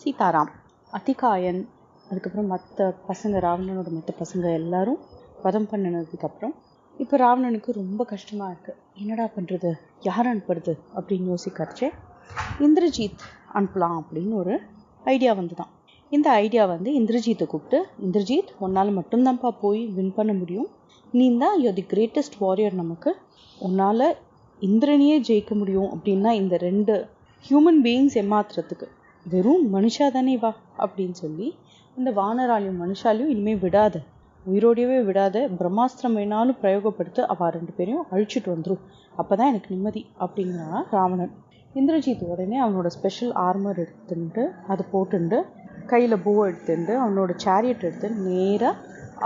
சீதாராம், அதிகாயன், அதுக்கப்புறம் மற்ற பசங்க, ராவணனோட மற்ற பசங்க எல்லாரும் வதம் பண்ணினதுக்கப்புறம் இப்போ ராவணனுக்கு ரொம்ப கஷ்டமாக இருக்குது. என்னடா பண்ணுறது, யார் அனுப்புறது அப்படின்னு யோசிக்கிறச்சே இந்திரஜித் அனுப்பலாம் அப்படின்னு ஒரு ஐடியா வந்துதான். இந்த ஐடியா வந்து இந்திரஜித்தை கூப்பிட்டு, இந்திரஜித், உன்னால் மட்டும்தான்ப்பா போய் வின் பண்ண முடியும், நீ தான் யூ தி கிரேட்டஸ்ட் வாரியர், நமக்கு உன்னால் இந்திரனையே ஜெயிக்க முடியும் அப்படின்னா இந்த 2 ஹியூமன் பீயிங்ஸ் ஏமாத்துறதுக்கு வெறும் மனுஷா தானே வா அப்படின்னு சொல்லி இந்த வானராலையும் மனுஷாலையும் இனிமேல் விடாத, உயிரோடையவே விடாத, பிரம்மாஸ்திரம் வேணாலும் பிரயோகப்படுத்த அவள் 2 பேரையும் அழிச்சிட்டு வந்துடும், அப்போ தான் எனக்கு நிம்மதி அப்படிங்கிறா ராவணன். இந்திரஜித் உடனே அவனோட ஸ்பெஷல் ஆர்மர் எடுத்துட்டு அதை போட்டுண்டு கையில் போ எடுத்துட்டு அவனோட சேரியட் எடுத்து நேராக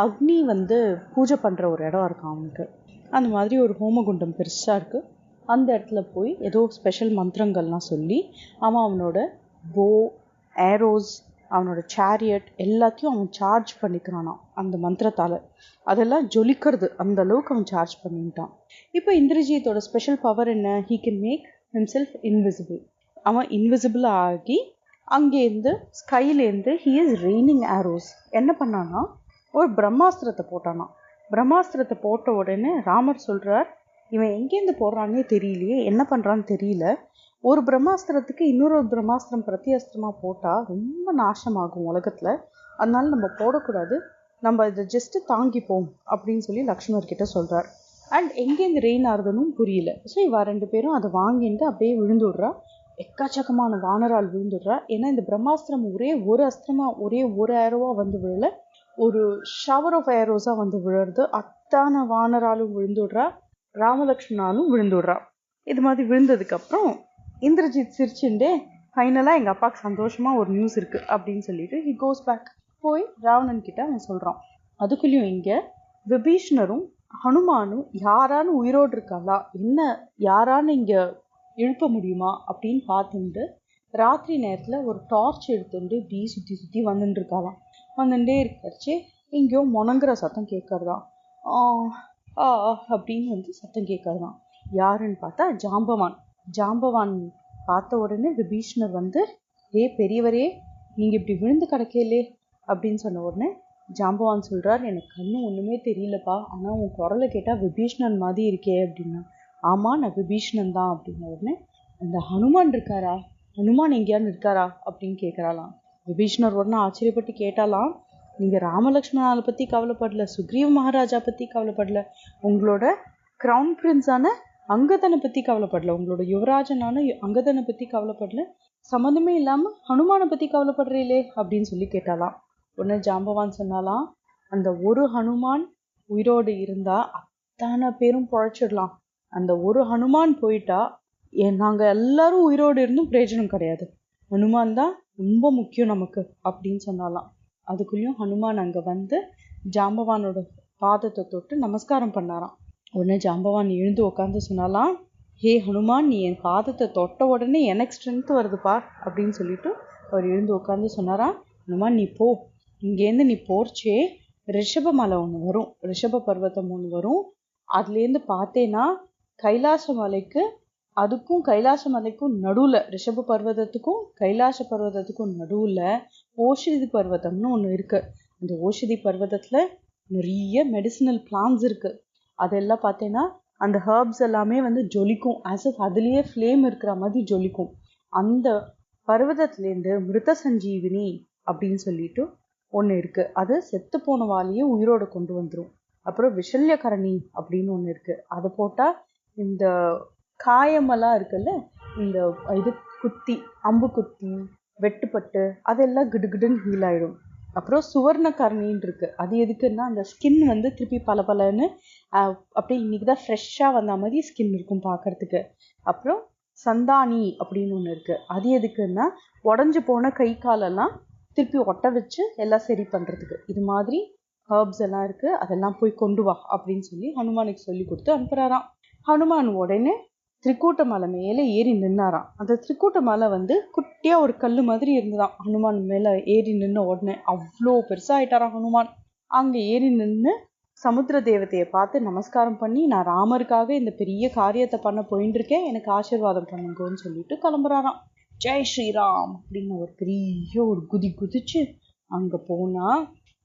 அக்னி வந்து பூஜை பண்ணுற ஒரு இடம் இருக்கான் அவனுக்கு. அந்த மாதிரி ஒரு ஹோமகுண்டம் பெருசாக இருக்குது. அந்த இடத்துல போய் ஏதோ ஸ்பெஷல் மந்திரங்கள்லாம் சொல்லி அவனோட போ, ஏரோஸ், அவனோட சேரியட் எல்லாத்தையும் அவன் சார்ஜ் பண்ணிக்கிறானான் அந்த மந்திரத்தால். அதெல்லாம் ஜொலிக்கிறது, அந்த அளவுக்கு அவன் சார்ஜ் பண்ணிட்டான். இப்போ இந்திரஜித்தோட ஸ்பெஷல் பவர் என்ன? He can make himself invisible. அவன் இன்விசிபிள் ஆகி அங்கேருந்து ஸ்கைலேருந்து ஹீ இஸ் ரெய்னிங் ஏரோஸ். என்ன பண்ணான்னா ஒரு பிரம்மாஸ்திரத்தை போட்டானா. பிரம்மாஸ்திரத்தை போட்ட உடனே ராமர் சொல்கிறார், இவன் எங்கேருந்து போடுறான்னே தெரியலையே, என்ன பண்ணுறான்னு தெரியல, ஒரு பிரம்மாஸ்திரத்துக்கு இன்னொரு பிரம்மாஸ்திரம் பிரத்தியாஸ்திரமாக போட்டால் ரொம்ப நாசமாகும் உலகத்தில், அதனால நம்ம போடக்கூடாது, நம்ம இதை ஜஸ்ட்டு தாங்கிப்போம் அப்படின்னு சொல்லி லக்ஷ்மணர்கிட்ட சொல்கிறார். அண்ட் எங்கேருந்து ரெயின் ஆகுதுன்னு புரியல. ஸோ இவ 2 பேரும் அதை வாங்கிட்டு அப்படியே விழுந்துடுறா. எக்காச்சக்கமான வானரால் விழுந்துடுறா. ஏன்னா இந்த பிரம்மாஸ்திரம் ஒரே ஒரு அஸ்திரமாக, ஒரே ஒரு ஏரோவாக வந்து விழல, ஒரு ஷவர் ஆஃப் ஏரோஸாக வந்து விழுறது. அத்தான வானராலும் விழுந்துடுறா, ராமலக்ஷ்மணாலும் விழுந்துடுறா. இது மாதிரி விழுந்ததுக்கப்புறம் இந்திரஜித் சிரிச்சுண்டே, ஃபைனலாக எங்கள் அப்பாவுக்கு சந்தோஷமாக ஒரு நியூஸ் இருக்குது அப்படின்னு சொல்லிட்டு ஹி கோஸ் பேக். போய் ராவணன் கிட்ட அவன் சொல்கிறான். அதுக்குள்ளேயும் இங்கே விபீஷ்ணரும் ஹனுமானும் யாரானு உயிரோடு இருக்காளா, என்ன யாரானு இங்கே எழுப்ப முடியுமா அப்படின்னு பார்த்துட்டு ராத்திரி நேரத்தில் ஒரு டார்ச் எடுத்துட்டு இப்படி சுற்றி சுற்றி வந்துட்டு இருக்காளாம். வந்துட்டே இருக்கிறச்சே எங்கேயோ முணங்குற சத்தம் கேட்கறதான். அப்படின்னு வந்து சத்தம் கேட்கறதான். யாருன்னு பார்த்தா ஜாம்பவான். ஜாம்பவான் பார்த்த உடனே விபீஷ்ணர் வந்து, பெரியவரே, நீங்கள் இப்படி விழுந்து கிடக்கலே அப்படின்னு சொன்ன உடனே ஜாம்பவான் சொல்கிறார், எனக்கு கண்ணு ஒன்றுமே தெரியலப்பா, ஆனால் உன் குரலை கேட்டால் விபீஷ்ணன் மாதிரி இருக்கே அப்படின்னா. ஆமாம், நான் விபீஷ்ணன் தான் அப்படின்ன உடனே, அந்த ஹனுமான் இருக்காரா, ஹனுமான் எங்கேயான்னு இருக்காரா அப்படின்னு கேட்குறாளாம். விபீஷ்ணர் உடனே ஆச்சரியப்பட்டு கேட்டாலாம், நீங்கள் ராமலக்ஷ்மணாவை பற்றி கவலைப்படல, சுக்ரீவ மகாராஜா பற்றி கவலைப்படல, உங்களோட க்ரௌன் பிரின்ஸான அங்கதனை பற்றி கவலைப்படல, உங்களோட யுவராஜனான அங்கதனை பற்றி கவலைப்படல, சம்மந்தமே இல்லாமல் ஹனுமானை பற்றி கவலைப்படுறீங்களே அப்படின்னு சொல்லி கேட்டாலாம். உடனே ஜாம்பவான் சொன்னாலாம், அந்த ஒரு ஹனுமான் உயிரோடு இருந்தால் அத்தனை பேரும் பொழைச்சிடலாம், அந்த ஒரு ஹனுமான் போயிட்டா நாங்கள் எல்லாரும் உயிரோடு இருந்தும் பிரயோஜனம் கிடையாது, ஹனுமான் தான் ரொம்ப முக்கியம் நமக்கு அப்படின்னு சொன்னாலாம். அதுக்குள்ளேயும் ஹனுமான் அங்கே வந்து ஜாம்பவானோட பாதத்தை தொட்டு நமஸ்காரம் பண்ணாராம். உடனே ஜாம்பவான் எழுந்து உட்காந்து சொன்னாலாம், ஹே ஹனுமான், நீ என் பாதத்தை தொட்ட உடனே எனக்கு ஸ்ட்ரென்த் வருதுப்பா அப்படின்னு சொல்லிட்டு அவர் எழுந்து உட்காந்து சொன்னாராம், ஹனுமான் நீ போ, இங்கேருந்து நீ போர்ச்சே ரிஷப மலை ஒன்று வரும், ரிஷப பர்வதம் ஒன்று வரும், அதுலேருந்து பார்த்தேன்னா கைலாச மலைக்கு, அதுக்கும் கைலாச மலைக்கும் நடுவில், ரிஷப பர்வதத்துக்கும் கைலாச பர்வதத்துக்கும் நடுவில் ஓஷதி பர்வதம்னு ஒன்று இருக்குது. அந்த ஓஷதி பர்வதத்தில் நிறைய மெடிசினல் பிளான்ஸ் இருக்குது. அதெல்லாம் பார்த்தேன்னா அந்த ஹர்ப்ஸ் எல்லாமே வந்து ஜொலிக்கும், ஆஸ் இஃப் அதுலேயே ஃப்ளேம் இருக்கிற மாதிரி ஜொலிக்கும். அந்த பர்வதத்துலேருந்து மிருத சஞ்சீவினி அப்படின்னு சொல்லிட்டு ஒன்று இருக்குது, அது செத்து போனவாலேயே உயிரோடு கொண்டு வந்துடும். அப்புறம் விஷல்யகரணி அப்படின்னு ஒன்று இருக்குது, அதை போட்டால் இந்த காயமெல்லாம் இருக்குல்ல, இந்த இது குத்தி, அம்பு குத்தி வெட்டுப்பட்டு அதெல்லாம் கிடுகிடுன்னு ஹீல் ஆகிடும். அப்புறம் சுவர்ணகரணின்னு இருக்குது, அது எதுக்குன்னா அந்த ஸ்கின் வந்து திருப்பி பலன்னு அப்படியே இன்றைக்கி தான் ஃப்ரெஷ்ஷாக வந்த மாதிரி ஸ்கின் இருக்கும் பார்க்குறதுக்கு. அப்புறம் சந்தானி அப்படின்னு ஒன்று இருக்குது, அது எதுக்குன்னா உடஞ்சி போன கை காலெல்லாம் திருப்பி ஒட்ட வச்சு எல்லாம் சரி பண்ணுறதுக்கு. இது மாதிரி ஹர்ப்ஸ் எல்லாம் இருக்குது, அதெல்லாம் போய் கொண்டு வா அப்படின்னு சொல்லி ஹனுமானுக்கு சொல்லி கொடுத்து அனுப்புகிறாராம். ஹனுமான் உடனே திரிக்கூட்ட மலை மேலே ஏறி நின்னாராம். அந்த திரிக்கூட்ட மலை வந்து குட்டியாக ஒரு கல் மாதிரி இருந்துதான். ஹனுமான் மேலே ஏறி நின்ன உடனே அவ்வளோ பெருசாகிட்டாராம் ஹனுமான். அங்கே ஏறி நின்று சமுத்திர தேவதையை பார்த்து நமஸ்காரம் பண்ணி, நான் ராமருக்காக இந்த பெரிய காரியத்தை பண்ண போயின்னு இருக்கேன், எனக்கு ஆசீர்வாதம் பண்ணுங்கன்னு சொல்லிட்டு கிளம்புறாராம். ஜெய் ஸ்ரீராம் அப்படின்னு ஒரு பெரிய ஒரு குதிச்சு அங்க போனா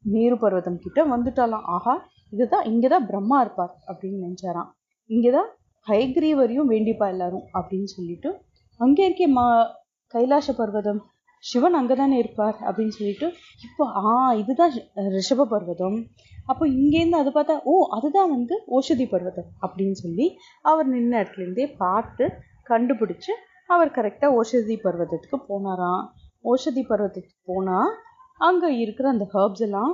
மேரு பர்வதம் கிட்ட வந்துட்டாலாம். ஆஹா, இதுதான் இங்கதான் பிரம்மா இருப்பார் அப்படின்னு நினைச்சாராம். இங்கதான் ஹயக்ரீவரையும் வேண்டிப்பா எல்லாரும் அப்படின்னு சொல்லிட்டு அங்கே இருக்கே கைலாச பர்வதம், சிவன் அங்கதானே இருப்பார் அப்படின்னு சொல்லிட்டு இப்போ இதுதான் ரிஷப பர்வதம். அப்போ இங்கேருந்து அது பார்த்தா அதுதான் ஓஷதி பர்வதம் அப்படின்னு சொல்லி அவர் நின்ன இடத்துல இருந்தே பார்த்து கண்டுபிடிச்சு அவர் கரெக்டா ஓஷதி பர்வதத்துக்கு போனாராம். ஓஷதி பர்வதத்துக்கு போனா அங்க இருக்கிற அந்த ஹர்ப்ஸ் எல்லாம்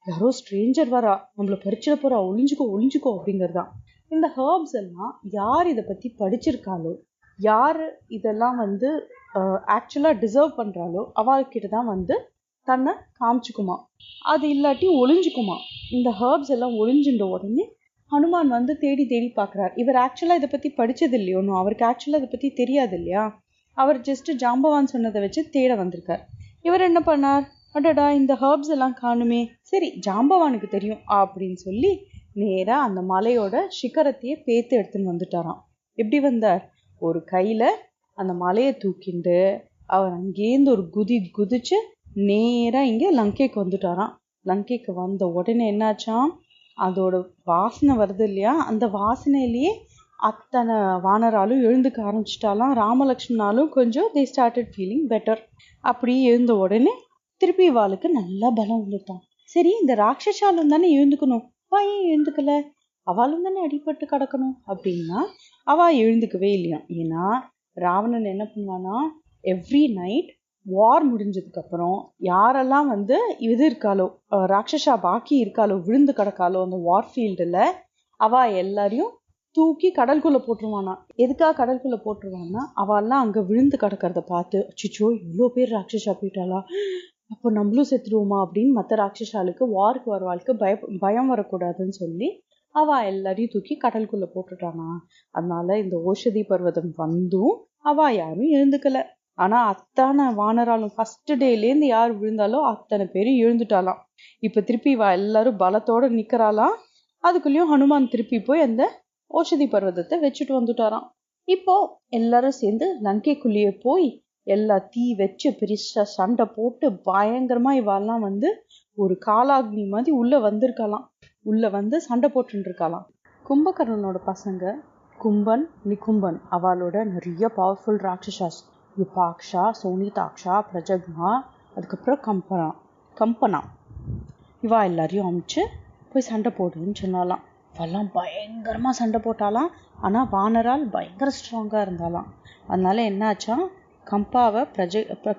யாரோ ஸ்ட்ரேஞ்சர் வரா, நம்மள பறிச்சிட போறா, ஒளிஞ்சுக்கோ அப்படிங்கறதான். இந்த ஹர்ப்ஸ் எல்லாம் யார் இதை பத்தி படிச்சிருக்காளோ, யாரு இதெல்லாம் ஆக்சுவலா டிசர்வ் பண்றாளோ அவள்கிட்ட தான் தன்னை காமிச்சுக்குமா, அது இல்லாட்டி ஒளிஞ்சுக்குமா. இந்த ஹர்ப்ஸ் எல்லாம் ஒளிஞ்சுட்ட உடனே ஹனுமான் தேடி பார்க்குறார். இவர் ஆக்சுவலா இதை பத்தி படிச்சது இல்லையோன்னு, அவருக்கு ஆக்சுவலா இதை பத்தி தெரியாது இல்லையா. அவர் ஜஸ்ட் ஜாம்பவான் சொன்னதை வச்சு தேட வந்திருக்கார். இவர் என்ன பண்ணார், அடடா இந்த ஹர்ப்ஸ் எல்லாம் காணுமே, சரி ஜாம்பவானுக்கு தெரியும் அப்படின்னு சொல்லி நேரா அந்த மலையோட சிகரத்தையே பேத்து எடுத்துன்னு வந்துட்டாராம். எப்படி வந்தார், ஒரு கையில அந்த மலையை தூக்கிண்டு அவர் அங்கேருந்து ஒரு குதிச்சு நேரா இங்க லங்கைக்கு வந்துட்டாராம். லங்கைக்கு வந்த உடனே என்னாச்சாம், அதோட வாசனை வருது இல்லையா, அந்த வாசனையிலேயே அத்தனை வானராலும் எழுந்துக்க ஆரம்பிச்சிட்டாலாம். ராமலக்ஷ்மணாலும் கொஞ்சம் தே ஸ்டார்டட் ஃபீலிங் பெட்டர். அப்படி எழுந்த உடனே திருப்பி இவாளுக்கு நல்லா பலம் வந்துட்டான். சரி இந்த ராட்சசாலும் தானே எழுந்துக்கணும், ஏன் எழுந்துக்கல, அவளும் தானே அடிபட்டு கிடக்கணும் அப்படின்னா அவ எழுந்துக்கவே இல்லையா. ஏன்னா ராவணன் என்ன பண்ணுவானா, எவ்ரி நைட் வார் முடிஞ்சதுக்கு அப்புறம் யாரெல்லாம் இது இருக்காளோ, ராட்சசா பாக்கி இருக்காளோ, விழுந்து கிடக்காளோ அந்த வார் ஃபீல்டுல அவ எல்லாரையும் தூக்கி கடலுக்குள்ள போட்டுருவானா. எதுக்காக கடலுக்குள்ள போட்டுருவான்னா, அவெல்லாம் அங்க விழுந்து கிடக்கிறத பார்த்து அச்சிச்சோ இவ்வளோ பேர் ராட்சசா போயிட்டாளா, அப்போ நம்மளும் செத்துருவோமா அப்படின்னு மற்ற ராட்சசாலுக்கு வாருக்கு வர வாழ்க்கை பயம் வரக்கூடாதுன்னு சொல்லி அவ எல்லாரையும் தூக்கி கடலுக்குள்ள போட்டுட்டானா. அதனால இந்த ஓஷதி பர்வதம் அவ யாரும் எழுந்துக்கல. ஆனா அத்தனை வானராலும் ஃபர்ஸ்ட் டேலேருந்து யார் விழுந்தாலோ அத்தனை பேரும் எழுந்துட்டாலாம். இப்ப திருப்பி எல்லாரும் பலத்தோட நிக்கிறாளாம். அதுக்குள்ளயும் ஹனுமான் திருப்பி போய் அந்த ஓஷதி பர்வதத்தை வச்சுட்டு வந்துட்டாராம். இப்போ எல்லாரும் சேர்ந்து லங்கைக்குள்ளேயே போய் எல்லா தீ வச்சு பெருசா சண்டை போட்டு பயங்கரமா இவெல்லாம் ஒரு காலாக்னி மாதிரி உள்ள வந்திருக்கலாம். உள்ள சண்டை போட்டு இருக்காளாம். கும்பகர்ணனோட பசங்க கும்பன் நிகும்பன், அவளோட நிறைய பவர்ஃபுல் ராட்சசாஸ், யுபாக்ஷா, சோனிதாக்ஷா, பிரஜக்னா, அதுக்கப்புறம் கம்பனா இவா எல்லாரையும் அமிச்சு போய் சண்டை போடுன்னு சொன்னாலாம். அவெல்லாம் பயங்கரமா சண்டை போட்டாலாம். ஆனா வானரால் பயங்கர ஸ்ட்ராங்கா இருந்தாலாம். அதனால என்னாச்சா,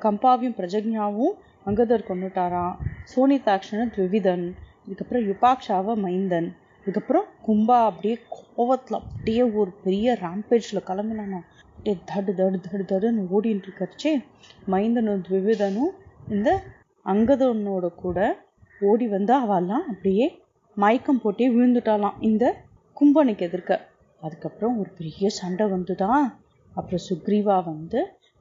கம்பாவையும் பிரஜக்ஞாவும் அங்கதர் கொண்டுட்டாராம். சோனிதாக்ஷனை த்விவிதன், இதுக்கப்புறம் யுபாக்ஷாவை மைந்தன், இதுக்கப்புறம் கும்பா அப்படியே கோவத்துல அப்படியே ஒரு பெரிய ராம்பேஜ்ல கிளம்பினானா. அப்படியே தடுன்னு ஓடிட்டு இருக்கச்சே மைந்தனும் த்விவிதனும் இந்த அங்கதனோட கூட ஓடி அவெல்லாம் அப்படியே மயக்கம் போட்டே விழுந்துட்டாலாம் இந்த கும்பனுக்கு எதிர்க்க. அதுக்கப்புறம் ஒரு பெரிய சண்டை வந்துதான். அப்புறம் சுக்ரீவா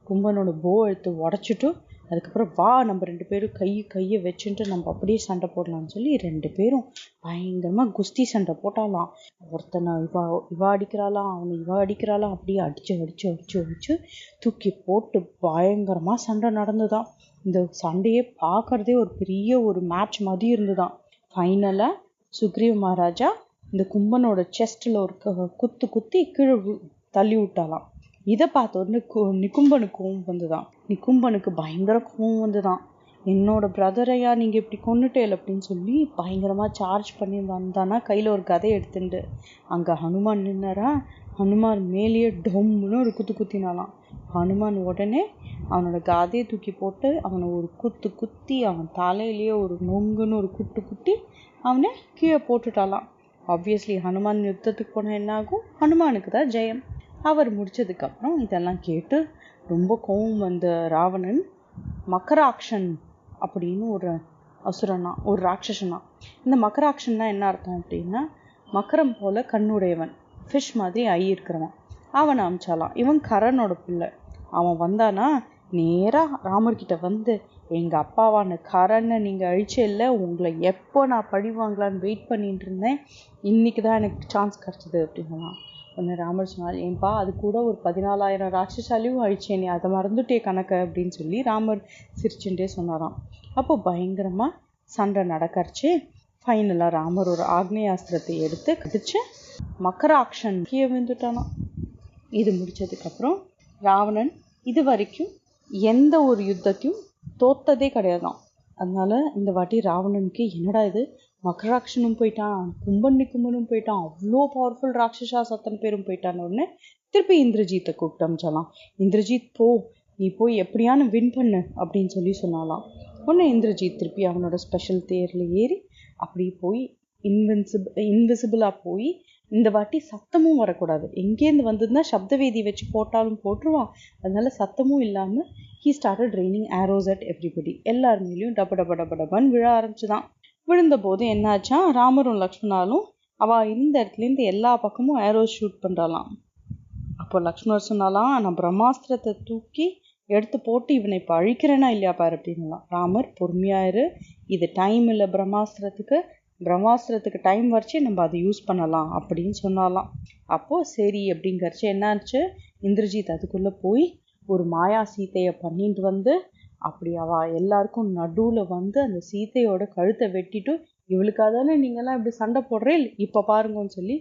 கும்பனோட போ எடுத்து உடைச்சிட்டு, அதுக்கப்புறம் நம்ம 2 பேரும் கையை வச்சுட்டு நம்ம அப்படியே சண்டை போடலாம்னு சொல்லி 2 பேரும் பயங்கரமா குஸ்தி சண்டை போட்டாலாம். ஒருத்தனை இவா அடிக்கிறாளாம், அவனை இவா அடிக்கிறாளாம். அப்படியே அடிச்சு தூக்கி போட்டு பயங்கரமா சண்டை நடந்துதான். இந்த சண்டையே பார்க்கறதே ஒரு பெரிய ஒரு மேட்ச் மாதிரி இருந்துதான். ஃபைனலா சுக்ரீவ மகாராஜா இந்த கும்பனோட செஸ்ட்ல ஒரு குத்தி கீழே தள்ளி விட்டாலாம். இதை பார்த்த உடனே நிகும்பனுக்கு கோவம் வந்துதான். நிகும்பனுக்கு பயங்கர கோவம் வந்துதான். என்னோட பிரதரையா நீங்க இப்படி கொன்னுட்டேல் அப்படின்னு சொல்லி பயங்கரமா சார்ஜ் பண்ணி வந்தானா, கையில ஒரு கதையை எடுத்துட்டு அங்க ஹனுமான் நின்னாரா. ஹனுமான் மேலேயே டொம்முன்னு ஒரு குத்தினாலாம். ஹனுமான் உடனே அவனோட கதையை தூக்கி போட்டு அவனை ஒரு குத்தி அவன் தலையிலேயே ஒரு நொங்குன்னு ஒரு குட்டி அவனை கீழே போட்டுட்டாலாம். ஆப்வியஸ்லி ஹனுமான் யுத்தத்துக்கு போன என்ன ஆகும், ஹனுமானுக்கு தான் ஜெயம். அவர் முடிச்சதுக்கு அப்புறம் இதெல்லாம் கேட்டு ரொம்ப கோவம் வந்த ராவணன் மக்கராக்ஷன் அப்படின்னு ஒரு அசுரனா, ஒரு ராட்சசனா. இந்த மக்கராக்ஷன்னா என்ன அர்த்தம் அப்படின்னா, மக்கரம் போல கண்ணுடையவன், ஃபிஷ் மாதிரி ஐ இருக்கிறவன். அவனை அமிச்சாலாம். இவன் கரனோட பிள்ளை. அவன் வந்தானா நேரா ராமர்கிட்ட எங்க அப்பாவான கரனை நீங்க அழிச்சே, உங்களை எப்போ நான் பழி வாங்கலான்னு வெயிட் பண்ணிட்டு இருந்தேன், இன்னைக்குதான் எனக்கு சான்ஸ் கிடைச்சது அப்படின்னா. உடனே ராமர் சொன்னார், ஏன்பா அது கூட ஒரு 14,000 ராட்சசாலையும் அழிச்சேனே, அதை மறந்துட்டே கணக்க அப்படின்னு சொல்லி ராமர் சிரிச்சுட்டே சொன்னாராம். அப்போ பயங்கரமாக சண்டை நடக்கறச்சு. ஃபைனலாக ராமர் ஒரு ஆக்னேயாஸ்திரத்தை எடுத்து கடிச்சு மக்கராக்ஷன் கீழே விழுந்துட்டானா. இது முடிச்சதுக்கப்புறம் ராவணன் இது வரைக்கும் எந்த ஒரு யுத்தத்தையும் தோத்ததே கிடையாதான். அதனால இந்த வாட்டி ராவணனுக்கு என்னடா இது, மக்கராக்ஷனும் போயிட்டான், கும்பன்னிக்கும்பனும் போயிட்டான், அவ்வளோ பவர்ஃபுல் ராட்சசாஸ் அத்தனை பேரும் போயிட்டான்னு உடனே திருப்பி இந்திரஜித்தை கூப்பிட்டு அமிச்சாலாம். இந்திரஜித் போ, நீ போய் எப்படியான வின் பண்ணு அப்படின்னு சொல்லி சொன்னாலாம். உடனே இந்திரஜித் திருப்பி அவனோட ஸ்பெஷல் தேரில் ஏறி அப்படி போய் இன்விசிபிளாக போய் இந்த வாட்டி சத்தமும் வரக்கூடாது, எங்கேருந்து வந்ததுன்னா சப்தவேதி வச்சு போட்டாலும் போட்டுருவான், அதனால சத்தமும் இல்லாமல் he started raining arrows at everybody. எல்லார் மேலேயும் டப டப டப டபன்னு விழ ஆரம்பிச்சுதான். விழுந்த போது என்னாச்சா, ராமரும் லக்ஷ்மணாலும் அவள் இருந்த இடத்துலேருந்து எல்லா பக்கமும் ஆரோஸ் ஷூட் பண்ணுறாலாம். அப்போ லக்ஷ்மணர் சொன்னாலாம், நான் பிரம்மாஸ்திரத்தை தூக்கி எடுத்து போட்டு இவனை இப்போ அழிக்கிறேனா இல்லையா பாரு அப்படின்லாம். ராமர் பொறுமையாயிரு, இது டைம் இல்லை பிரம்மாஸ்திரத்துக்கு டைம் வரைச்சு நம்ம அதை யூஸ் பண்ணலாம் அப்படின்னு சொன்னாலாம். அப்போது சரி அப்படிங்கிறச்சு என்னாச்சு, இந்திரஜித் அதுக்குள்ளே போய் ஒரு மாயா சீத்தையை பண்ணிட்டு வந்து அப்படி எல்லாருக்கும் நடுவில் வந்து அந்த சீத்தையோட கழுத்தை வெட்டிட்டு, இவளுக்காக தானே நீங்கள்லாம் இப்படி சண்டை போடுறேன் இப்போ பாருங்கன்னு சொல்லி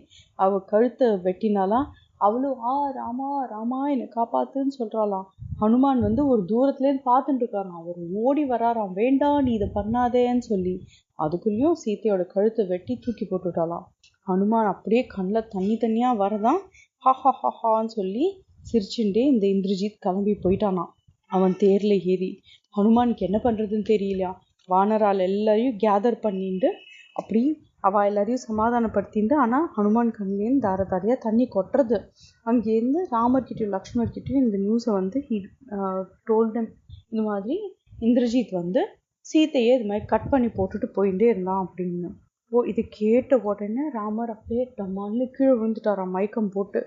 அவள் கழுத்தை வெட்டினாலாம். அவளும் ராமா ராமா என்னை காப்பாத்துன்னு சொல்கிறாளாம். ஹனுமான் வந்து ஒரு தூரத்துலேருந்து பார்த்துட்டு இருக்காராம். அவர் ஓடி வராராம், வேண்டாம் நீ இதை பண்ணாதேன்னு சொல்லி. அதுக்குள்ளேயும் சீத்தையோட கழுத்தை வெட்டி தூக்கி போட்டுட்டாலாம். ஹனுமான் அப்படியே கண்ணில் தண்ணியாக வரதான், ஹான்னு சொல்லி சிரிச்சுட்டே இந்த இந்திரஜித் கிளம்பி போயிட்டானான். அவன் தேரில் ஏறி. ஹனுமானுக்கு என்ன பண்ணுறதுன்னு தெரியலையா, வானரால் எல்லாரையும் கேதர் பண்ணிட்டு அப்படி அவள் எல்லாரையும் சமாதானப்படுத்திட்டு, ஆனால் ஹனுமான் கண்ணிலேருந்து தார தாரையாக தண்ணி கொட்டுறது. அங்கேருந்து ராமர்கிட்டையும் லக்ஷ்மணர்கிட்டையும் இந்த நியூஸை வந்து டோல்டம் இந்த மாதிரி இந்திரஜித் வந்து சீத்தையை இது மாதிரி கட் பண்ணி போட்டுட்டு போயிட்டே இருந்தான் அப்படின்னு. இது கேட்ட உடனே ராமர் அப்படியே டம்மான்னு கீழே விழுந்துட்டாராம் மயக்கம் போட்டு.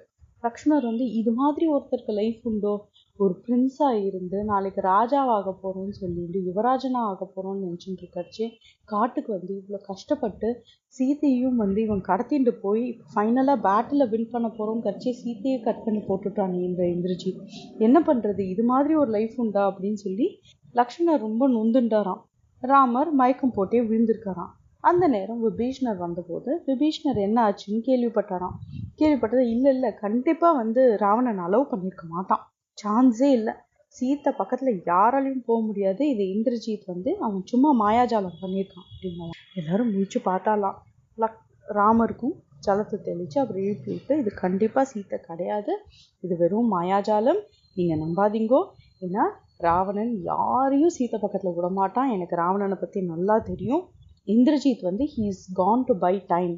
லக்ஷ்மணர் வந்து இது மாதிரி ஒருத்தருக்கு லைஃப் உண்டோ, ஒரு பிரின்ஸாக இருந்து நாளைக்கு ராஜாவாக போகிறோன்னு சொல்லிட்டு யுவராஜனாக ஆக போகிறோன்னு நினச்சிட்டு இருக்காச்சு. காட்டுக்கு வந்து இவ்வளோ கஷ்டப்பட்டு சீத்தையும் வந்து இவன் கடத்திட்டு போய் ஃபைனலாக பேட்டில் வின் பண்ண போகிறோம் கட்சி சீத்தையை கட் பண்ணி போட்டுட்டான் இந்த இந்திரஜித். என்ன பண்ணுறது, இது மாதிரி ஒரு லைஃப் உண்டா அப்படின்னு சொல்லி லக்ஷ்மணர் ரொம்ப நொந்துண்டாராம். ராமர் மயக்கம் போட்டே விழுந்திருக்காராம். அந்த நேரம் விபீஷ்ணர் வந்தபோது விபீஷ்ணர் என்ன ஆச்சுன்னு கேள்விப்பட்டாராம். கேள்விப்பட்டது இல்லை கண்டிப்பாக வந்து ராவணன் அலோவ் பண்ணியிருக்க மாட்டான், சான்ஸே இல்லை, சீத்தை பக்கத்தில் யாராலையும் போக முடியாது, இது இந்திரஜித் வந்து அவன் சும்மா மாயாஜாலம் பண்ணியிருக்கான் அப்படின்னா. எல்லாரும் முடிச்சு பார்த்தாலாம். ராமருக்கும் ஜலத்தை தெளித்து அவர் எழுப்பி விட்டு, இது கண்டிப்பாக சீத்தை கிடையாது, இது வெறும் மாயாஜாலம், நீங்கள் நம்பாதீங்கோ, ஏன்னா ராவணன் யாரையும் சீத்தை பக்கத்தில் விடமாட்டான், எனக்கு ராவணனை பற்றி நல்லா தெரியும். இந்திரஜித் வந்து he is gone to buy time.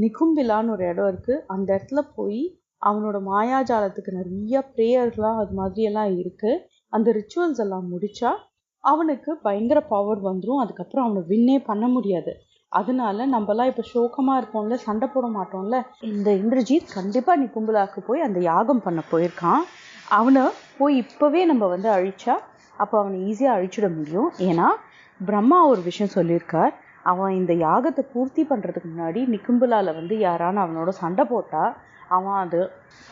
நிகும்பிலான்னு ஒரு இடம் இருக்குது, அந்த இடத்துல போய் அவனோட மாயாஜாலத்துக்கு நிறைய ப்ரேயர்லாம் அது மாதிரியெல்லாம் இருக்குது, அந்த ரிச்சுவல்ஸ் எல்லாம் முடித்தா அவனுக்கு பயங்கர பவர் வந்துடும், அதுக்கப்புறம் அவனை வின்னே பண்ண முடியாது. அதனால நம்மலாம் இப்போ சோகமாக இருக்கோம்ல, சண்டை போட மாட்டோம்ல, இந்த இந்திரஜித் கண்டிப்பாக நிகும்பிலாவுக்கு போய் அந்த யாகம் பண்ண போயிருக்கான், அவனை போய் இப்போவே நம்ம வந்து அழிச்சா அப்போ அவனை ஈஸியாக அழிச்சிட முடியும். ஏன்னா பிரம்மா ஒரு விஷயம் சொல்லியிருக்கார், அவன் இந்த யாகத்தை பூர்த்தி பண்ணுறதுக்கு முன்னாடி நிகும்பிலால வந்து யாரான அவனோட சண்டை போட்டால் அவன் அது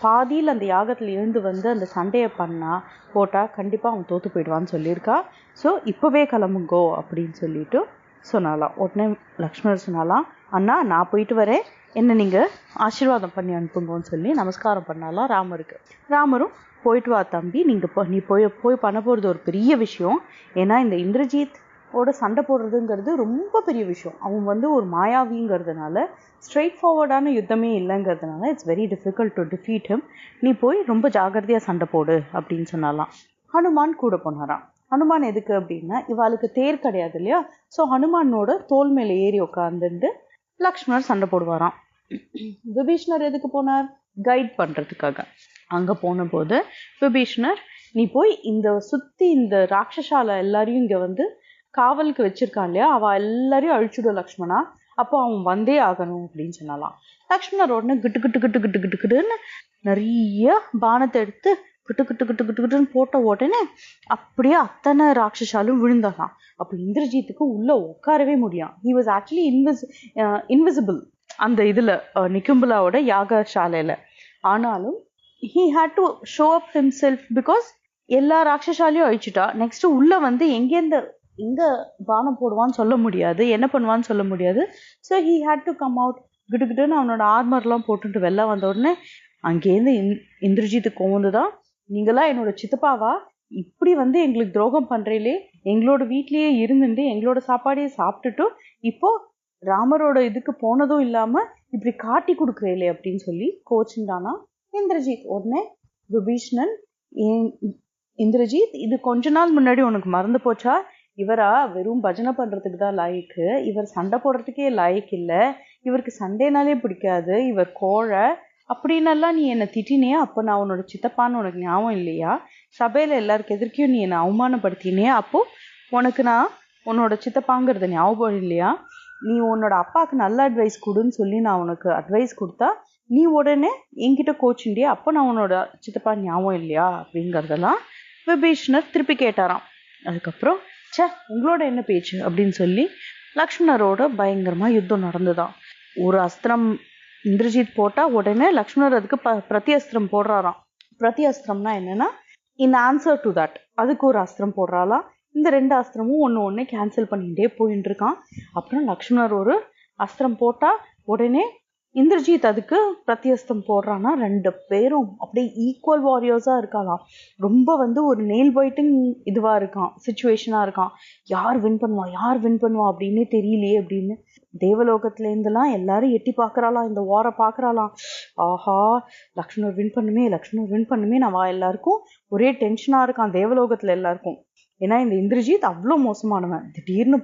பாதியில் அந்த யாகத்தில் இருந்து வந்து அந்த சண்டையை போட்டால் கண்டிப்பாக அவன் தோற்று போயிடுவான்னு சொல்லியிருக்கா. ஸோ இப்போவே கிளம்புங்கோ அப்படின்னு சொல்லிட்டு சொன்னாலாம். உடனே லக்ஷ்மணர் சொன்னாலாம், அண்ணா நான் போயிட்டு வரேன், என்ன நீங்கள் ஆசீர்வாதம் பண்ணி அனுப்புங்கன்னு சொல்லி நமஸ்காரம் பண்ணாலாம் ராமருக்கு. ராமரும் போயிட்டு வா தம்பி, நீ போய் பண்ண போகிறது ஒரு பெரிய விஷயம், ஏன்னா இந்த இந்திரஜித் ஓட சண்டை போடுறதுங்கிறது ரொம்ப பெரிய விஷயம். அவன் வந்து ஒரு மாயாவிங்கிறதுனால ஸ்ட்ரெயிட் ஃபார்வர்டான யுத்தமே இல்லைங்கிறதுனால it's very difficult to defeat him, நீ போய் ரொம்ப ஜாகிரதையாக சண்டை போடு அப்படின்னு சொன்னாலாம். ஹனுமான் கூட போனாராம். ஹனுமான் எதுக்கு அப்படின்னா, இவாளுக்கு தேர் கிடையாது இல்லையா, ஸோ ஹனுமானோட தோல் மேலே ஏறி உட்காந்துட்டு லக்ஷ்மணர் சண்டை போடுவாராம். விபீஷ்ணர் எதுக்கு போனார், கைட் பண்ணுறதுக்காக. அங்கே போன போது விபீஷ்ணர், நீ போய் இந்த சுற்றி இந்த ராட்சசால எல்லாரையும் இங்கே வந்து காவலுக்கு வச்சிருக்கான் இல்லையா, அவள் எல்லாரையும் அழிச்சுடும் லக்ஷ்மணா, அப்போ அவன் வந்தே ஆகணும் அப்படின்னு சொன்னாலாம். லக்ஷ்மணர் உடனே கிட்டுன்னு நிறைய பானத்தை எடுத்து கிட்டுன்னு போட்ட உடனே அப்படியே அத்தனை ராட்சசாலும் விழுந்தாலாம். அப்போ இந்திரஜித்துக்கு உள்ள உட்காரவே முடியும். He was actually invisible. அந்த இதில் நிக்கும்பலாவோட யாகசாலையில். ஆனாலும் he had to show up himself because எல்லா ராட்சசாலையும் அழிச்சிட்டா. நெக்ஸ்ட் உள்ள வந்து எங்க பானம் போடுவான்னு சொல்ல முடியாது, என்ன பண்ணுவான்னு சொல்ல முடியாது. So he had to come out. கிட்டுன்னு அவனோட ஆர்மர்லாம் போட்டுட்டு வெளில வந்த உடனே அங்கேருந்து இந்திரஜித்து கோவந்துதான், நீங்களா என்னோட சித்தப்பாவா, இப்படி வந்து எங்களுக்கு துரோகம் பண்றீங்களே, எங்களோட வீட்லயே இருந்துட்டு எங்களோட சாப்பாடையே சாப்பிட்டுட்டு இப்போ ராமரோட இதுக்கு போனதும் இல்லாம இப்படி காட்டி கொடுக்குறீங்களே அப்படின்னு சொல்லி கோச்சுண்டானா இந்திரஜித். உடனே விபீஷ்ணன், இந்திரஜித் இது கொஞ்ச நாள் முன்னாடி உனக்கு மறந்து போச்சா, இவரா வெறும் பஜனை பண்றதுக்கு தான் லாய்க்கு, இவர் சண்டை போடுறதுக்கே லாய்க்கு இல்லை, இவருக்கு சண்டைனாலே பிடிக்காது, இவர் கோழை அப்படின்னெல்லாம் நீ என்னை திட்டினியா, அப்போ நான் உன்னோட சித்தப்பான்னு உனக்கு ஞாபகம் இல்லையா, சபையில எல்லாருக்கு எதிர்க்கையும் நீ என்னை அவமானப்படுத்தினியே, அப்போ உனக்கு நான் உன்னோட சித்தப்பாங்கிறது ஞாபகம் இல்லையா, நீ உன்னோட அப்பாவுக்கு நல்ல அட்வைஸ் கொடுன்னு சொல்லி நான் உனக்கு அட்வைஸ் கொடுத்தா நீ உடனே என்கிட்ட கோச்சுண்டியா, அப்போ நான் உன்னோட சித்தப்பா ஞாபகம் இல்லையா அப்படிங்கிறதெல்லாம் விபீஷ்ணர் திருப்பி கேட்டாராம். அதுக்கப்புறம் உங்களோட என்ன பேச்சு அப்படின்னு சொல்லி லக்ஷ்மணரோட பயங்கரமா யுத்தம் நடந்துதான். ஒரு அஸ்திரம் இந்திரஜித் போட்டா உடனே லக்ஷ்மணர் அதுக்கு பிரதி அஸ்திரம் போடுறாராம். பிரதி அஸ்திரம்னா என்னன்னா இன் ஆன்சர் டு தட் அதுக்கு ஒரு அஸ்திரம் போடுறாளாம். இந்த 2 அஸ்திரமும் ஒன்று கேன்சல் பண்ணிகிட்டே போயிட்டு இருக்கான். அப்புறம் லக்ஷ்மணர் ஒரு அஸ்திரம் போட்டா உடனே இந்திரஜித் அதுக்கு பிரத்யஸ்தம் போடுறான்னா 2 பேரும் அப்படியே ஈக்குவல் வாரியர்ஸா இருக்காளாம். ரொம்ப வந்து ஒரு நெயில் பைட்டிங் இதுவா இருக்கான், சிச்சுவேஷனா இருக்கான். யார் வின் பண்ணுவா அப்படின்னு தெரியலையே அப்படின்னு தேவலோகத்துல இருந்தெல்லாம் எல்லாரும் எட்டி பாக்குறாளாம், இந்த வாரை பாக்குறாளாம். ஆஹா, லக்ஷ்மணர் வின் பண்ணுமே நான் எல்லாருக்கும் ஒரே டென்ஷனா இருக்கான் தேவலோகத்துல எல்லாருக்கும். ஏன்னா இந்த இந்திரஜித் அவ்வளோ மோசமானவன். திடீர்னு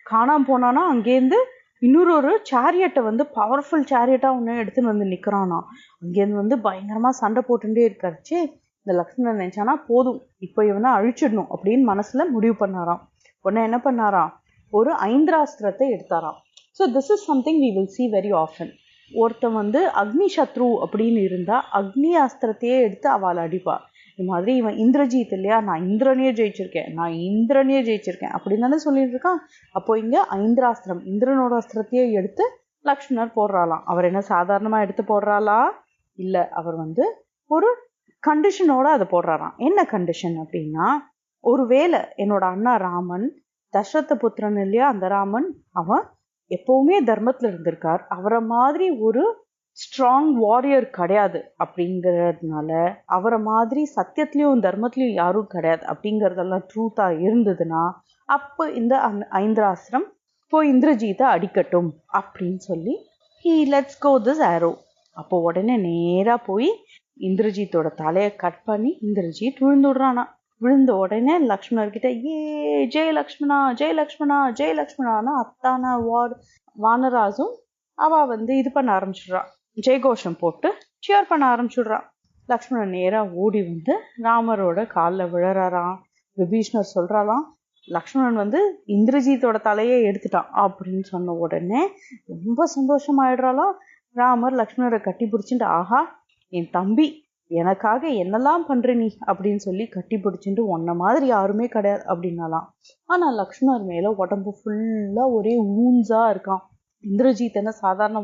காணாம போனானா அங்கேருந்து இன்னொரு சேரியட்டை வந்து பவர்ஃபுல் சேரியட்டா ஒன்று எடுத்துன்னு வந்து நிற்கிறானா. அங்கேருந்து வந்து பயங்கரமா சண்டை போட்டுட்டே இருக்காருச்சு. இந்த லக்ஷ்மணன் நினைச்சானா போதும் இப்போ இவனை அழிச்சிடணும் அப்படின்னு மனசுல முடிவு பண்ணாராம். உடனே என்ன பண்ணாராம், ஒரு ஐந்திராஸ்திரத்தை எடுத்தாராம். So this is something we will see very often. ஒருத்தன் வந்து அக்னி சத்ரு அப்படின்னு இருந்தா அக்னி அஸ்திரத்தையே எடுத்து அவளை அடிப்பா. இது மாதிரி இவன் இந்திரஜித் இல்லையா, நான் இந்திரனே ஜெயிச்சிருக்கேன் அப்படின்னு தானே சொல்லிட்டு இருக்கான். அப்போ இங்க ஐந்திராஸ்திரம், இந்திரனோட அஸ்திரத்தையே எடுத்து லக்ஷ்மணர் போடுறாளாம். அவர் என்ன சாதாரணமா எடுத்து போடுறாளா இல்ல, அவர் வந்து ஒரு கண்டிஷனோட அதை போடுறாராம். என்ன கண்டிஷன் அப்படின்னா, ஒருவேளை என்னோட அண்ணா ராமன், தசரத புத்திரன் இல்லையா அந்த ராமன், அவன் எப்பவுமே தர்மத்துல இருந்திருக்கார், அவரை மாதிரி ஒரு ஸ்ட்ராங் வாரியர் கிடையாது அப்படிங்கிறதுனால, அவரை மாதிரி சத்தியத்திலையும் தர்மத்திலையும் யாரும் கிடையாது அப்படிங்கிறதெல்லாம் ட்ரூத்தா இருந்ததுன்னா அப்போ இந்த ஐந்திராஸ்திரம் போய் இந்திரஜித்தை அடிக்கட்டும் அப்படின்னு சொல்லி he lets go this arrow. அப்போ உடனே நேரா போய் இந்திரஜித்தோட தலையை கட் பண்ணி இந்திரஜித் விழுந்துடுறானா. விழுந்த உடனே லக்ஷ்மணர்கிட்ட ஜெய் லக்ஷ்மணான்னு அத்தான வானராசும் அவ வந்து இது பண்ண ஆரம்பிச்சிடுறான், ஜெயகோஷம் போட்டு சியர் பண்ண ஆரம்பிச்சுடுறான். லக்ஷ்மணன் நேரா ஓடி வந்து ராமரோட காலில் விழறாராம். விபீஷ்ணர் சொல்றாளாம், லக்ஷ்மணன் வந்து இந்திரஜித்தோட தலையை எடுத்துட்டான் அப்படின்னு சொன்ன உடனே ரொம்ப சந்தோஷமாயிடுறாளாம். ராமர் லக்ஷ்மணரை கட்டி பிடிச்சிட்டு, ஆஹா என் தம்பி எனக்காக என்னெல்லாம் பண்ற நீ அப்படின்னு சொல்லி கட்டி பிடிச்சிட்டு, உன்ன மாதிரி யாருமே கிடையாது அப்படின்னாலாம். ஆனா லக்ஷ்மணர் மேல உடம்பு ஃபுல்லா ஒரே ஊன்ஸா இருக்கான். இந்திரஜித் என்ன சாதாரண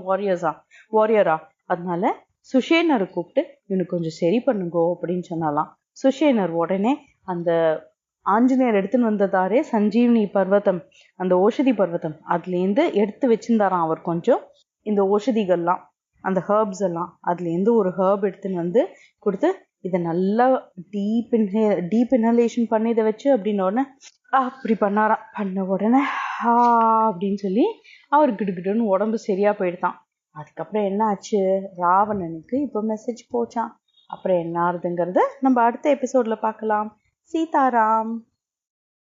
வாரியரா, அதனால சுஷேனரை கூப்பிட்டு இவனுக்கு கொஞ்சம் சரி பண்ணுங்கோ அப்படின்னு சொன்னாலாம். சுஷேனர் உடனே அந்த ஆஞ்சநேயர் எடுத்துன்னு வந்ததாரே சஞ்சீவனி பர்வதம், அந்த ஓஷதி பர்வதம், அதுலேருந்து எடுத்து வச்சிருந்தாராம் அவர் கொஞ்சம் இந்த ஓஷதிகள்லாம், அந்த ஹர்ப்ஸ் எல்லாம். அதுலேருந்து ஒரு ஹர்ப் எடுத்துன்னு வந்து கொடுத்து, இதை நல்லா டீப் இன்ஹலேஷன் பண்ணி இதை வச்சு அப்படின்னு உடனே அப்படி பண்ணாராம். பண்ண உடனே அப்படின்னு சொல்லி அவர் கிடுகிடுன்னு உடம்பு சரியா போயிடுதான். அதுக்கப்புறம் என்ன ஆச்சு, ராவணனுக்கு இப்போ மெசேஜ் போச்சான். அப்புறம் என்ன ஆகுதுங்கிறத நம்ம அடுத்த எபிசோட்ல பார்க்கலாம். சீதாராம்.